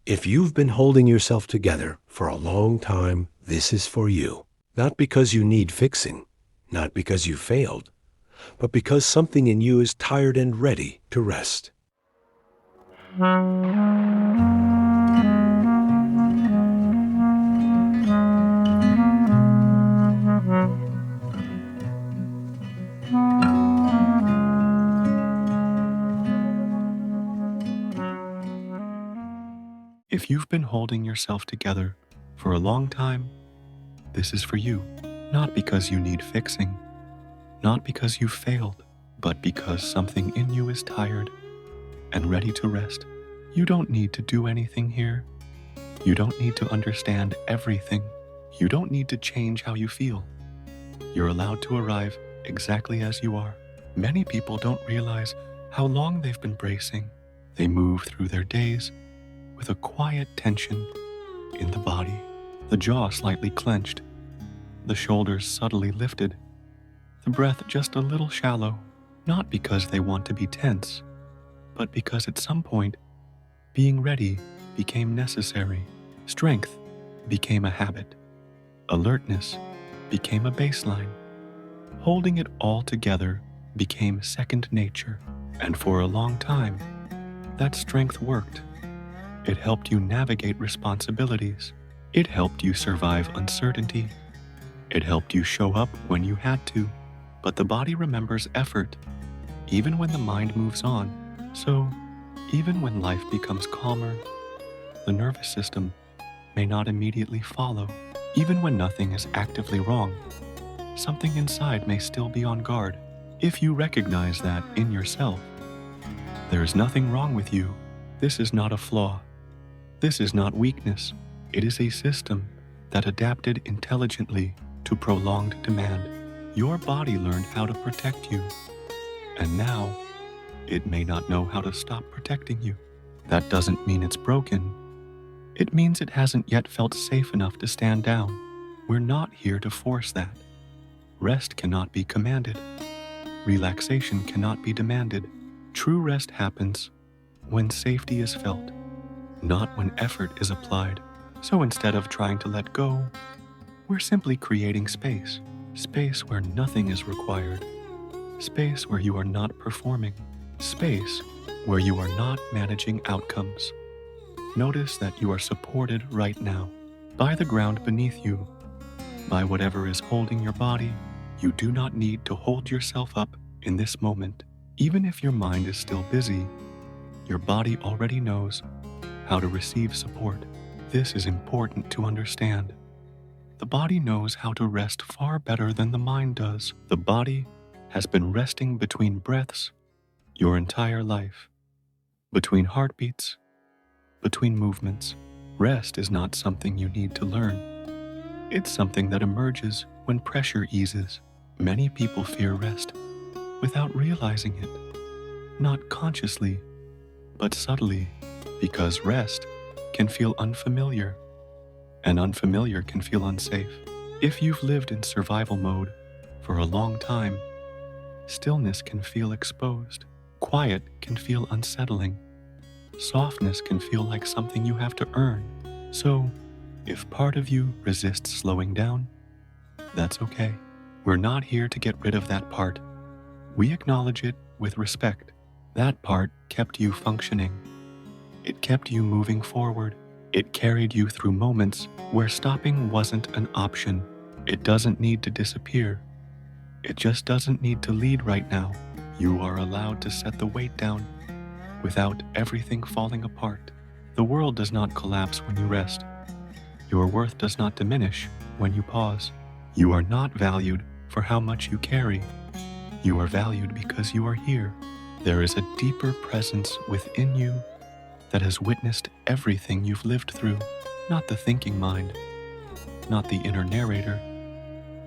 If you've been holding yourself together for a long time, this is for you. Not because you need fixing, not because you failed, but because something in you is tired and ready to rest. If you've been holding yourself together for a long time, this is for you. Not because you need fixing, not because you failed, but because something in you is tired and ready to rest. You don't need to do anything here. You don't need to understand everything. You don't need to change how you feel. You're allowed to arrive exactly as you are. Many people don't realize how long they've been bracing. They move through their days with a quiet tension in the body, the jaw slightly clenched, the shoulders subtly lifted, the breath just a little shallow, not because they want to be tense, but because at some point, being ready became necessary. Strength became a habit. Alertness became a baseline. Holding it all together became second nature. And for a long time, that strength worked. It helped you navigate responsibilities. It helped you survive uncertainty. It helped you show up when you had to. But the body remembers effort, even when the mind moves on. So, even when life becomes calmer, the nervous system may not immediately follow. Even when nothing is actively wrong, something inside may still be on guard. If you recognize that in yourself, there is nothing wrong with you. This is not a flaw. This is not weakness. It is a system that adapted intelligently to prolonged demand. Your body learned how to protect you, and now it may not know how to stop protecting you. That doesn't mean it's broken. It means it hasn't yet felt safe enough to stand down. We're not here to force that. Rest cannot be commanded. Relaxation cannot be demanded. True rest happens when safety is felt, not when effort is applied. So instead of trying to let go, we're simply creating space. Space where nothing is required. Space where you are not performing. Space where you are not managing outcomes. Notice that you are supported right now by the ground beneath you, by whatever is holding your body. You do not need to hold yourself up in this moment. Even if your mind is still busy, your body already knows how to receive support. This is important to understand. The body knows how to rest far better than the mind does. The body has been resting between breaths your entire life, between heartbeats, between movements. Rest is not something you need to learn. It's something that emerges when pressure eases. Many people fear rest without realizing it, not consciously, but subtly, because rest can feel unfamiliar, and unfamiliar can feel unsafe. If you've lived in survival mode for a long time, stillness can feel exposed. Quiet can feel unsettling. Softness can feel like something you have to earn. So, if part of you resists slowing down, that's okay. We're not here to get rid of that part. We acknowledge it with respect. That part kept you functioning. It kept you moving forward. It carried you through moments where stopping wasn't an option. It doesn't need to disappear. It just doesn't need to lead right now. You are allowed to set the weight down without everything falling apart. The world does not collapse when you rest. Your worth does not diminish when you pause. You are not valued for how much you carry. You are valued because you are here. There is a deeper presence within you that has witnessed everything you've lived through. Not the thinking mind, not the inner narrator,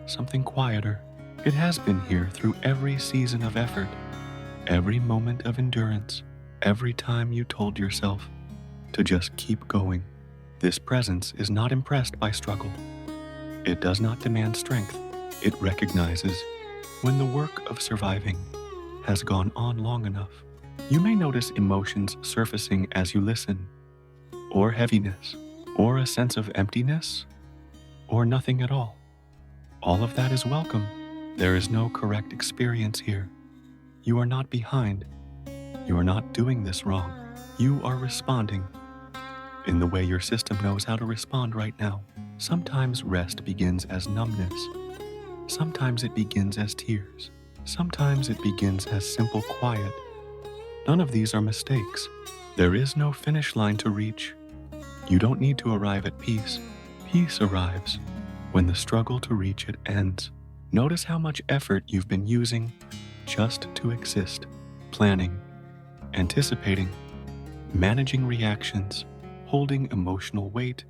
something quieter. It has been here through every season of effort, every moment of endurance, every time you told yourself to just keep going. This presence is not impressed by struggle. It does not demand strength. It recognizes when the work of surviving has gone on long enough. You may notice emotions surfacing as you listen. or heaviness, or a sense of emptiness, or nothing at all. All of that is welcome. There is no correct experience here. You are not behind. You are not doing this wrong. You are responding in the way your system knows how to respond right now. Sometimes rest begins as numbness. Sometimes it begins as tears. Sometimes it begins as simple quiet. None of these are mistakes. There is no finish line to reach. You don't need to arrive at peace. Peace arrives when the struggle to reach it ends. Notice how much effort you've been using just to exist, planning, anticipating, managing reactions, holding emotional weight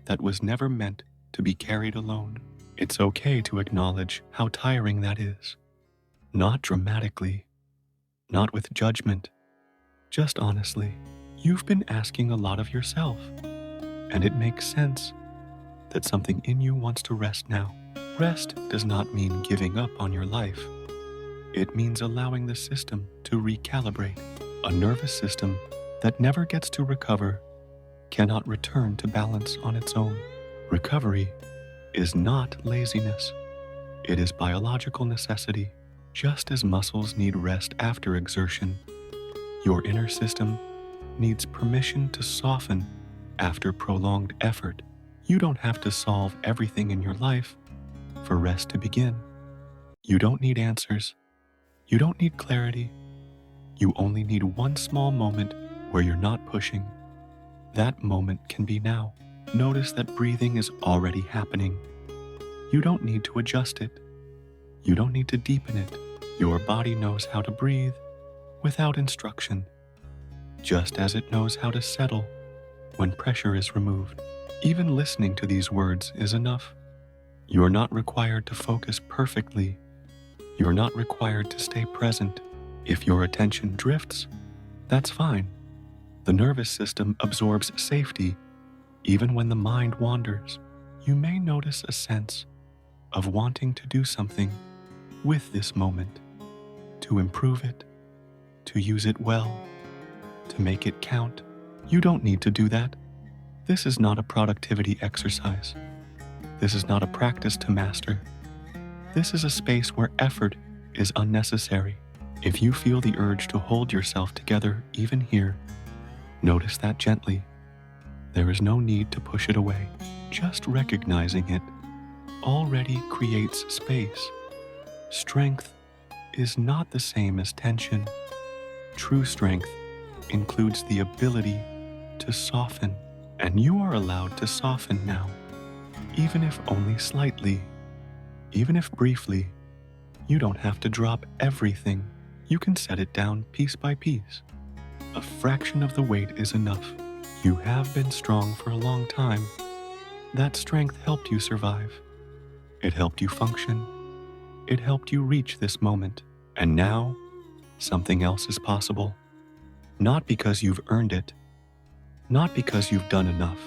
that was never meant to be carried alone. It's okay to acknowledge how tiring that is. Not dramatically, not with judgment, just honestly. You've been asking a lot of yourself, and it makes sense that something in you wants to rest now. Rest does not mean giving up on your life. It means allowing the system to recalibrate. A nervous system that never gets to recover cannot return to balance on its own. Recovery is not laziness. It is biological necessity. Just as muscles need rest after exertion, your inner system needs permission to soften after prolonged effort. You don't have to solve everything in your life for rest to begin. You don't need answers. You don't need clarity. You only need one small moment where you're not pushing. That moment can be now. Notice that breathing is already happening. You don't need to adjust it. You don't need to deepen it. Your body knows how to breathe without instruction, just as it knows how to settle when pressure is removed. Even listening to these words is enough. You are not required to focus perfectly. You are not required to stay present. If your attention drifts, that's fine. The nervous system absorbs safety even when the mind wanders. You may notice a sense of wanting to do something with this moment, to improve it, to use it well, to make it count. You don't need to do that. This is not a productivity exercise. This is not a practice to master. This is a space where effort is unnecessary. If you feel the urge to hold yourself together even here, notice that gently. There is no need to push it away. Just recognizing it already creates space. Strength is not the same as tension. True strength includes the ability to soften, and you are allowed to soften now, even if only slightly, even if briefly. You don't have to drop everything. You can set it down piece by piece. A fraction of the weight is enough. You have been strong for a long time. That strength helped you survive. It helped you function. It helped you reach this moment. And now, something else is possible. Not because you've earned it, not because you've done enough,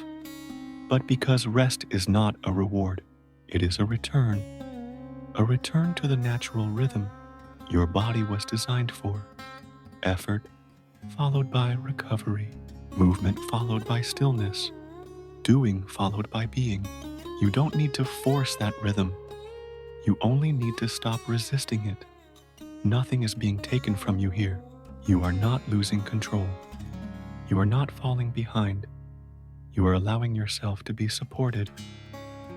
but because rest is not a reward. It is a return to the natural rhythm your body was designed for. Effort followed by recovery, movement followed by stillness, doing followed by being. You don't need to force that rhythm. You only need to stop resisting it. Nothing is being taken from you here. You are not losing control. You are not falling behind. You are allowing yourself to be supported,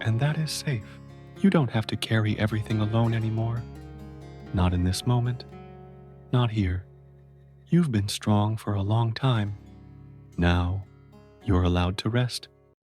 and that is safe. You don't have to carry everything alone anymore. Not in this moment. Not here. You've been strong for a long time. Now, you're allowed to rest.